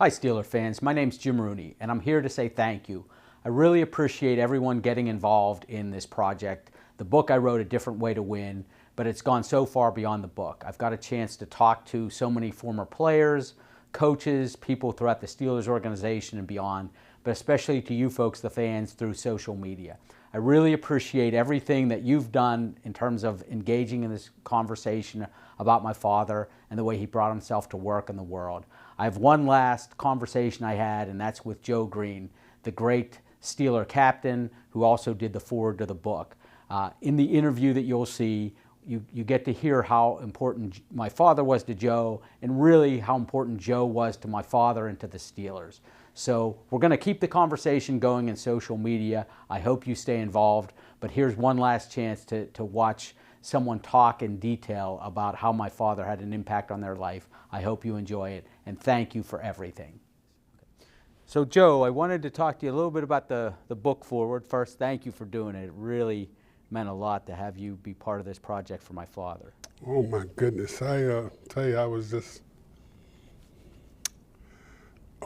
Hi Steeler fans, my name's Jim Rooney and I'm here to say thank you. I really appreciate everyone getting involved in this project. The book I wrote, A Different Way to Win, but it's gone so far beyond the book. I've got a chance to talk to so many former players, coaches, people throughout the Steelers organization and beyond, but especially to you folks, the fans, through social media. I really appreciate everything that you've done in terms of engaging in this conversation about my father and the way he brought himself to work in the world. I have one last conversation I had, and that's with Joe Greene, the great Steeler captain who also did the foreword to the book. In the interview that you'll see, you get to hear how important my father was to Joe and really how important Joe was to my father and to the Steelers. So we're going to keep the conversation going in social media. I hope you stay involved, but here's one last chance to watch someone talk in detail about how my father had an impact on their life. I hope you enjoy it, and thank you for everything. So Joe, I wanted to talk to you a little bit about the book forward. First, thank you for doing it. It really meant a lot to have you be part of this project for my father. Oh my goodness, I tell you, I was just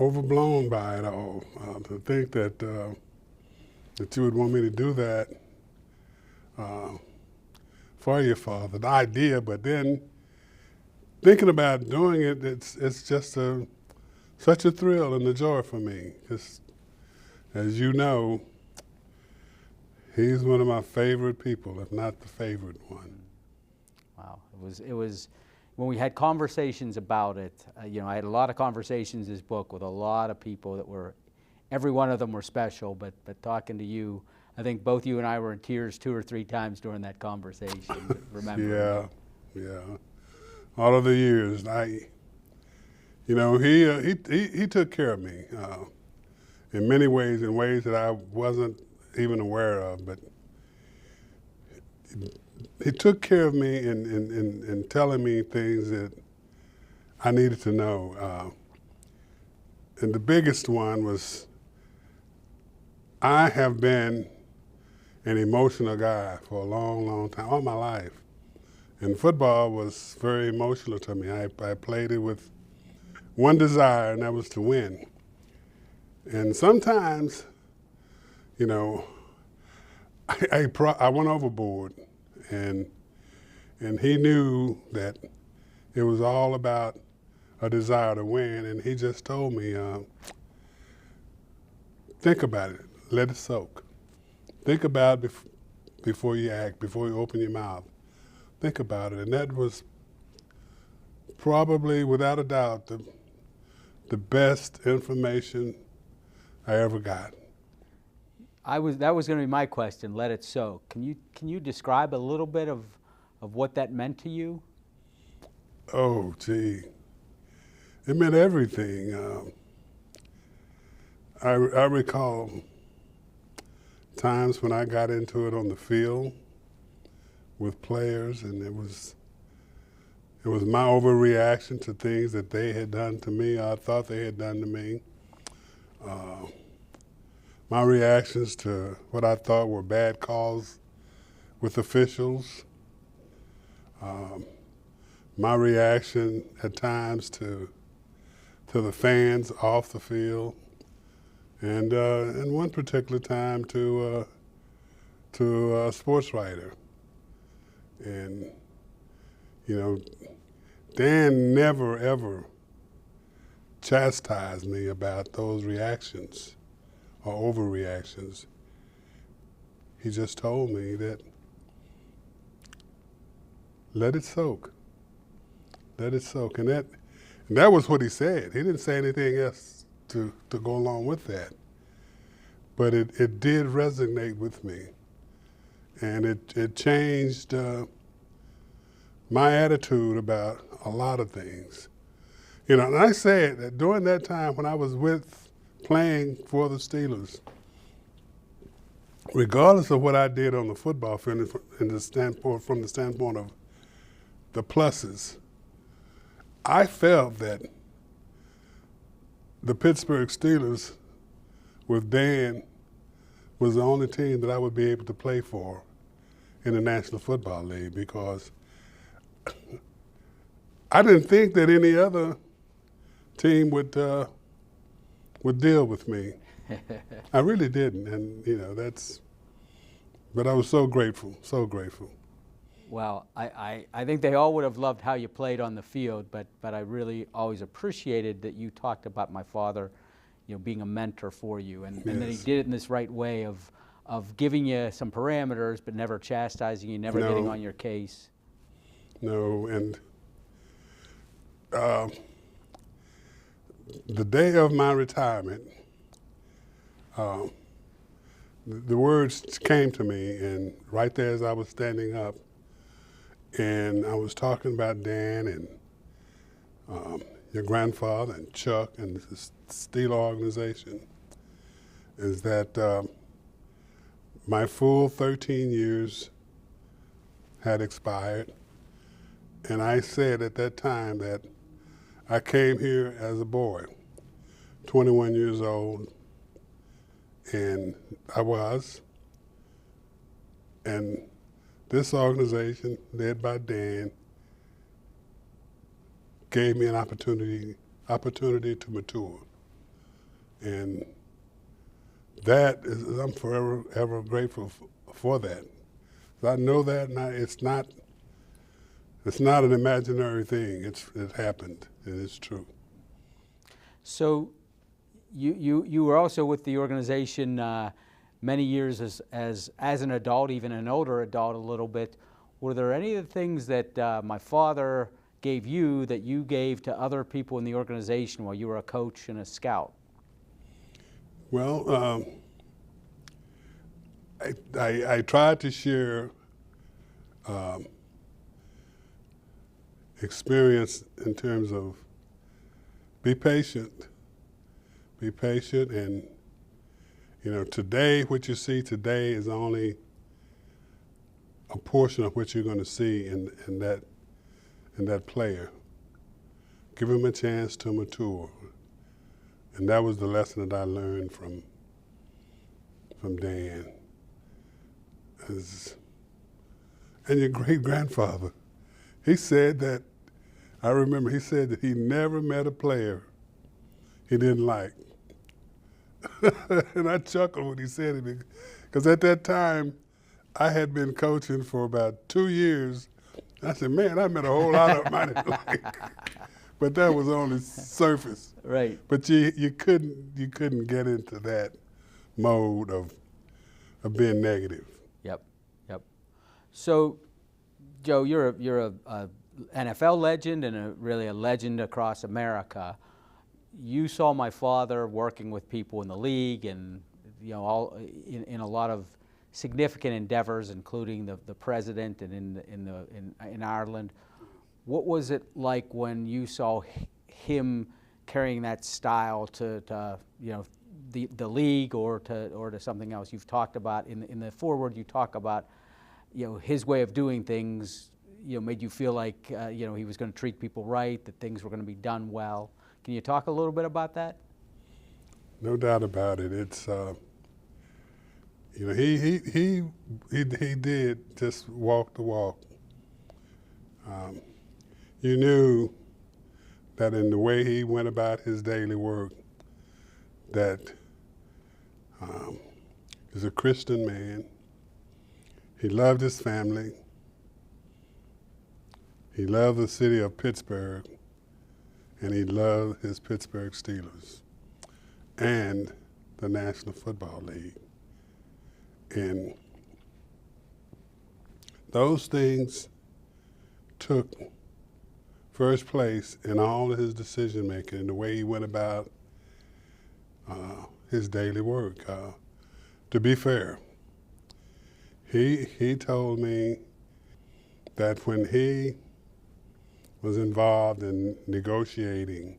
overblown by it all. To think that that you would want me to do that for your father, the idea, but then thinking about doing it, it's just such a thrill and a joy for me. Just as you know, he's one of my favorite people, if not the favorite one. Wow, it was when we had conversations about it. I had a lot of conversations in this book with a lot of people that were, every one of them were special. But talking to you, I think both you and I were in tears 2 or 3 times during that conversation. Remember? Yeah. All of the years, he took care of me in many ways, in ways that I wasn't even aware of. But he took care of me in telling me things that I needed to know. And the biggest one was, I have been an emotional guy for a long, long time, all my life. And football was very emotional to me. I played it with one desire, and that was to win. And sometimes, I went overboard, and he knew that it was all about a desire to win, and he just told me, think about it, let it soak. Think about it before you act, before you open your mouth. Think about it, and that was probably, without a doubt, the best information I ever got. That was going to be my question. Let it soak. Can you describe a little bit of what that meant to you? Oh, gee, it meant everything. I recall times when I got into it on the field with players, and it was my overreaction to things that they had done to me, or I thought they had done to me. My reactions to what I thought were bad calls with officials. My reaction at times to the fans off the field, and one particular time to a sports writer. And Dan never ever chastised me about those reactions or overreactions. He just told me that let it soak. Let it soak. And that was what he said. He didn't say anything else to go along with that. But it did resonate with me. And it changed my attitude about a lot of things. And I said that during that time when I was playing for the Steelers, regardless of what I did on the football field from the standpoint of the pluses, I felt that the Pittsburgh Steelers with Dan was the only team that I would be able to play for in the National Football League, because I didn't think that any other team would would deal with me. I really didn't, and but I was so grateful, so grateful. Well, I think they all would have loved how you played on the field, but I really always appreciated that you talked about my father, being a mentor for you, and that he did it in this right way of giving you some parameters, but never chastising you, never getting on your case. No, and the day of my retirement, the words came to me, and right there as I was standing up, and I was talking about Dan and your grandfather and Chuck and the Steeler organization, is that my full 13 years had expired. And I said at that time that I came here as a boy, 21 years old, and I was. And this organization, led by Dan, gave me an opportunity to mature. And that is, I'm forever ever grateful for that. I know that, and it's not an imaginary thing. It happened, and it's true. So you were also with the organization many years as an adult, even an older adult a little bit. Were there any of the things that my father gave you that you gave to other people in the organization while you were a coach and a scout? Well, I tried to share experience in terms of be patient, and today, what you see today is only a portion of what you're going to see in that player. Give him a chance to mature, and that was the lesson that I learned from Dan. And your great-grandfather, he said that, I remember he said that he never met a player he didn't like. And I chuckled when he said it, because at that time, I had been coaching for about 2 years. I said, man, I met a whole lot of them I didn't like. But that was only surface. Right. But you couldn't get into that mode of being negative. Yep. So, Joe, you're a NFL legend and really a legend across America. You saw my father working with people in the league and all in a lot of significant endeavors, including the president and in Ireland. What was it like when you saw him carrying that style to the league or to something else? You've talked about in the foreword. You talk about his way of doing things. Made you feel like he was going to treat people right, that things were going to be done well. Can you talk a little bit about that? No doubt about it. It's he did just walk the walk. You knew that in the way he went about his daily work, that he's a Christian man. He loved his family. He loved the city of Pittsburgh, and he loved his Pittsburgh Steelers and the National Football League. And those things took first place in all of his decision making and the way he went about his daily work. To be fair, he told me that when he was involved in negotiating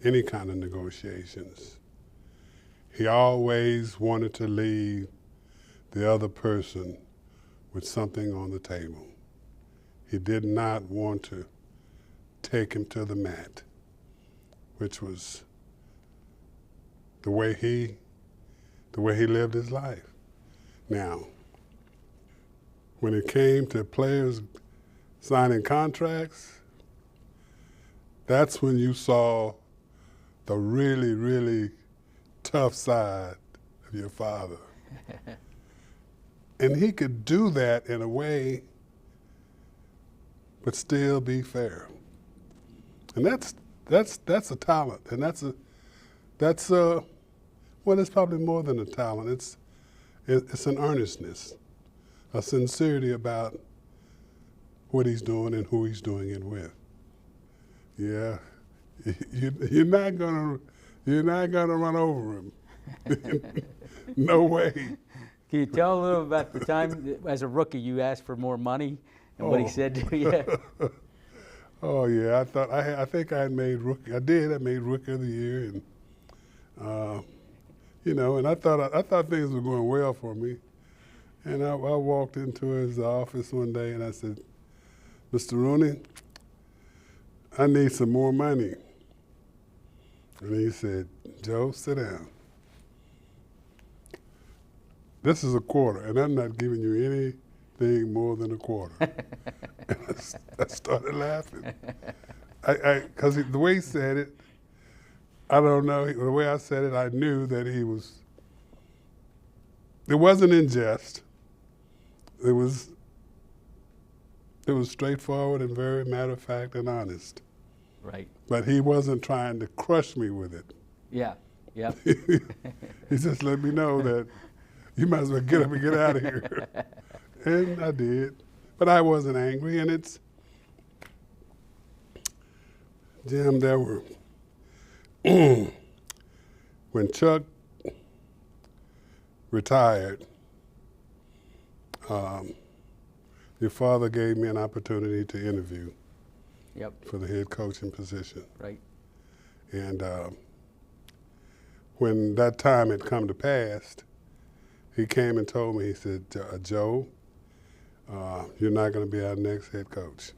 any kind of negotiations, he always wanted to leave the other person with something on the table. He did not want to take him to the mat, which was the way he lived his life. Now, when it came to players signing contracts, that's when you saw the really, really tough side of your father. And he could do that in a way, but still be fair. And that's a talent, and that's well, it's probably more than a talent. It's an earnestness, a sincerity about what he's doing and who he's doing it with. Yeah, you're not gonna run over him. No way. Can you tell a little about the time as a rookie you asked for more money and what he said to you? Oh yeah, I think I made rookie. I made rookie of the year, and and I thought things were going well for me. And I walked into his office one day and I said, "Mr. Rooney, I need some more money." And he said, "Joe, sit down. This is a quarter, and I'm not giving you anything more than a quarter." And I started laughing. Because the way he said it, I don't know, the way I said it, I knew that it wasn't in jest. It was straightforward and very matter of fact and honest. Right. But he wasn't trying to crush me with it. Yeah, yeah. He just let me know that you might as well get up and get out of here. And I did. But I wasn't angry, and Jim, there were, when Chuck retired, your father gave me an opportunity to interview for the head coaching position. Right. And when that time had come to pass, he came and told me, he said, "Joe, you're not going to be our next head coach."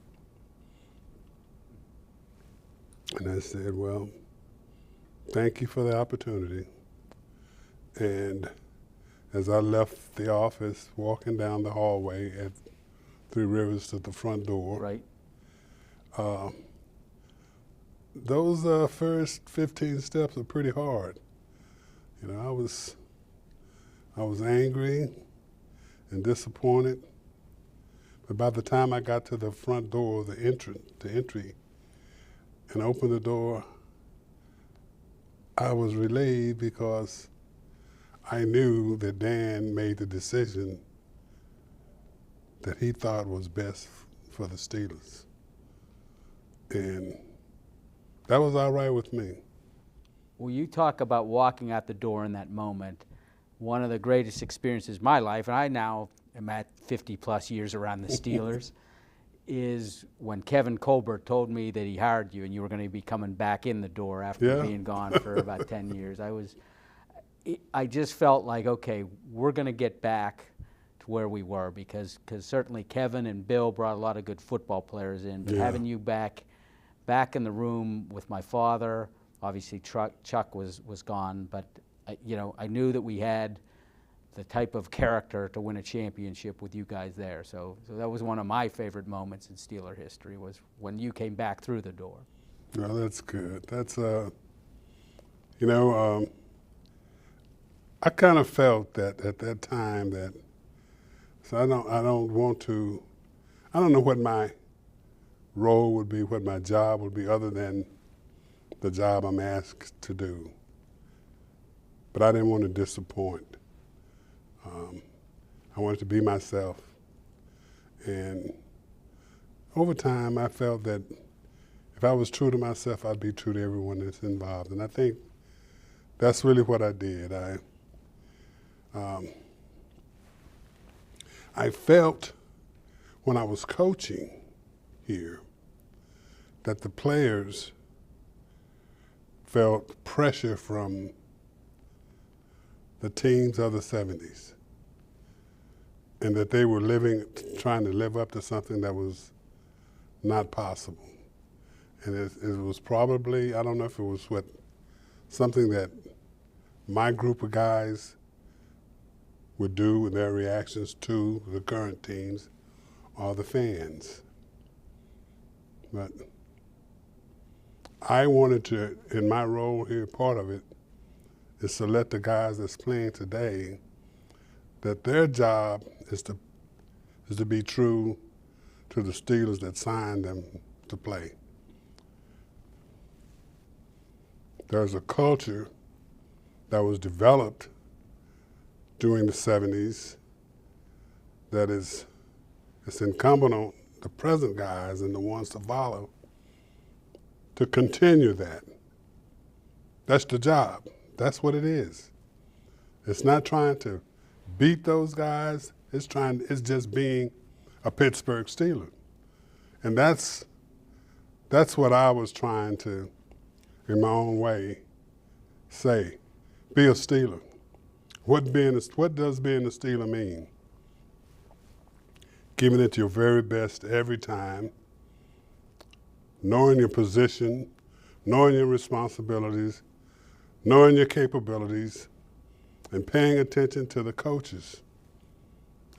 And I said, "Well, thank you for the opportunity." And as I left the office, walking down the hallway at Three Rivers to the front door, right. Those first 15 steps are pretty hard. I was angry and disappointed. But by the time I got to the front door, the entry, and opened the door, I was relieved because I knew that Dan made the decision that he thought was best for the Steelers. And that was all right with me. Well, you talk about walking out the door in that moment. One of the greatest experiences of my life, and I now am at 50 plus years around the Steelers, is when Kevin Colbert told me that he hired you and you were going to be coming back in the door after being gone for about 10 years. I just felt like, okay, we're going to get back to where we were because certainly Kevin and Bill brought a lot of good football players in, but having you back in the room with my father, obviously Chuck was gone, but I knew that we had the type of character to win a championship with you guys there. So that was one of my favorite moments in Steeler history, was when you came back through the door. Well, that's good. That's I kind of felt that at that time that, so I don't know what my role would be, what my job would be, other than the job I'm asked to do. But I didn't want to disappoint. I wanted to be myself. And over time, I felt that if I was true to myself, I'd be true to everyone that's involved. And I think that's really what I did. I felt when I was coaching here that the players felt pressure from the teams of the 70s, and that they were trying to live up to something that was not possible. And it was probably, I don't know if it was something that my group of guys would do in their reactions to the current teams or the fans. But I wanted to, in my role here, part of it is to let the guys that's playing today, that their job is to be true to the Steelers that signed them to play. There's a culture that was developed during the 70s that it's incumbent on the present guys and the ones to follow to continue that. That's the job. That's what it is. It's not trying to beat those guys. It's just being a Pittsburgh Steeler. And that's what I was trying to, in my own way, say. Be a Steeler. What does being a Steeler mean? Giving it your very best every time, knowing your position, knowing your responsibilities, knowing your capabilities, and paying attention to the coaches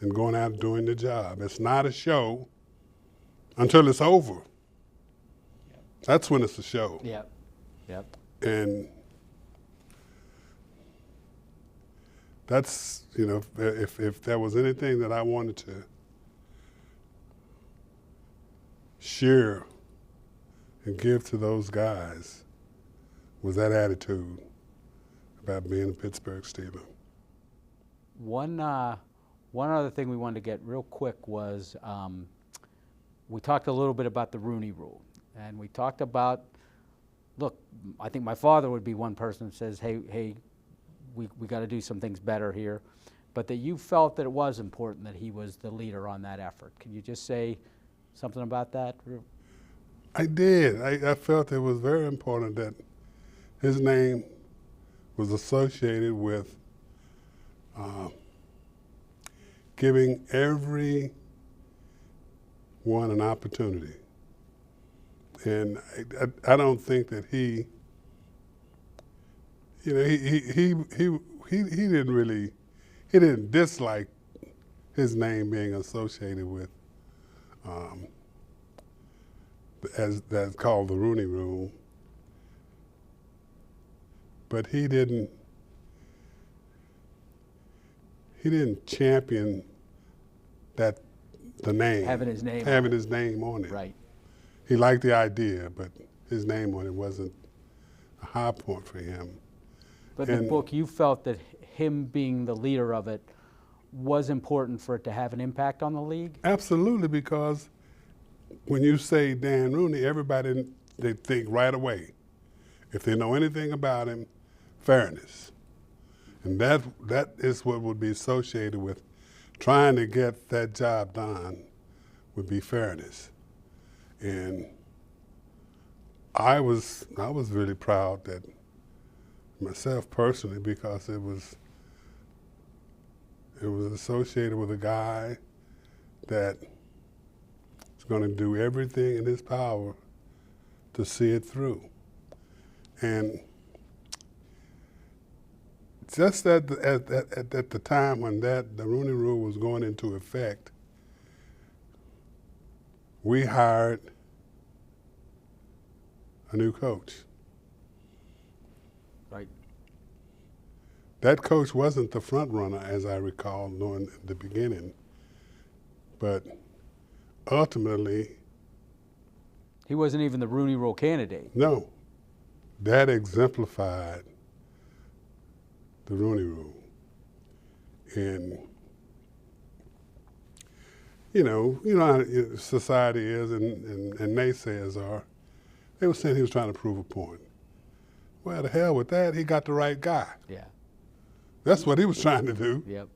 and going out and doing the job. It's not a show until it's over. That's when it's a show. Yep. Yep. And that's, you know, if there was anything that I wanted to share and give to those guys, was that attitude about being a Pittsburgh Steeler. One other thing we wanted to get real quick was we talked a little bit about the Rooney Rule, and we talked about, look, I think my father would be one person that says, hey, we got to do some things better here, but that you felt that it was important that he was the leader on that effort. Can you just say something about that? I did. I felt it was very important that his name was associated with giving everyone an opportunity. And I don't think that he, you know, he didn't dislike his name being associated with as that's called the Rooney Rule, but he didn't champion that the name Having his name on it. Right. He liked the idea, but his name on it wasn't a high point for him. But in the book, you felt that him being the leader of it was important for it to have an impact on the league? Absolutely, because when you say Dan Rooney, everybody, they think right away, if they know anything about him, fairness. And that is what would be associated with trying to get that job done, would be fairness. And I was really proud that myself personally, because it was associated with a guy that is going to do everything in his power to see it through. And just at the time when the Rooney Rule was going into effect, we hired a new coach. Right. That coach wasn't the front runner, as I recall, during the beginning, but ultimately, he wasn't even the Rooney Rule candidate. No, that exemplified the Rooney Rule. And you know how society is, and naysayers are. They were saying he was trying to prove a point. Well, the hell with that. He got the right guy. Yeah. That's what he was trying to do. Yep.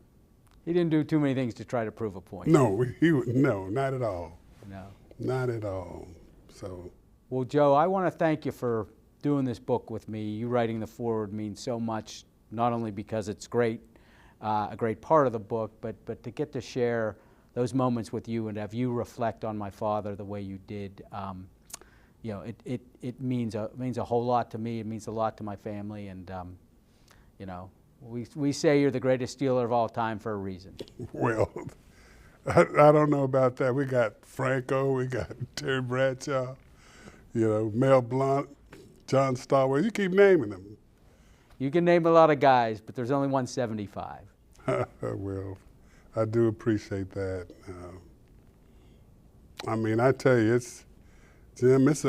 He didn't do too many things to try to prove a point. No, no, not at all. No. Not at all. So. Well, Joe, I want to thank you for doing this book with me. You writing the foreword means so much, not only because it's great, a great part of the book, but to get to share those moments with you and have you reflect on my father the way you did. You know, it means a whole lot to me. It means a lot to my family, and you know, we say you're the greatest Steeler of all time for a reason. Well, I don't know about that. We got Franco, we got Terry Bradshaw, you know, Mel Blount, John Stallworth. You keep naming them. You can name a lot of guys, but there's only 175. Well, I do appreciate that. I mean, I tell you, Jim, it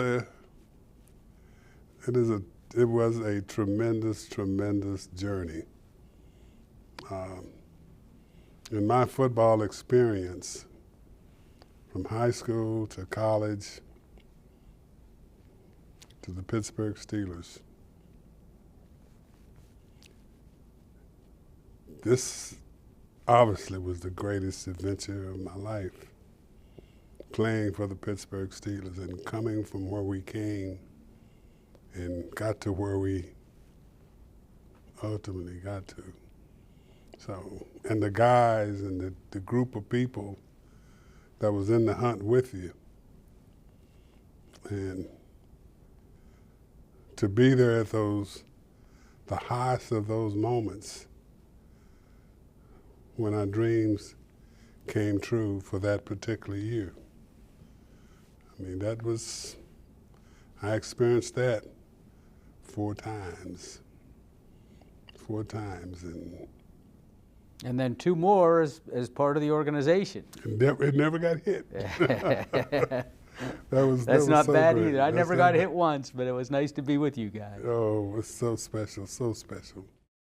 was a tremendous, tremendous journey. In my football experience, from high school to college to the Pittsburgh Steelers, this obviously was the greatest adventure of my life, playing for the Pittsburgh Steelers and coming from where we came and got to where we ultimately got to. So, and the guys and the group of people that was in the hunt with you. And to be there at the highest of those moments when our dreams came true for that particular year. I mean, I experienced that 4 times. 4 times. And then 2 more as part of the organization. It never got hit. That's not so bad great. either. I never got hit once, but it was nice to be with you guys. Oh, it was so special, so special.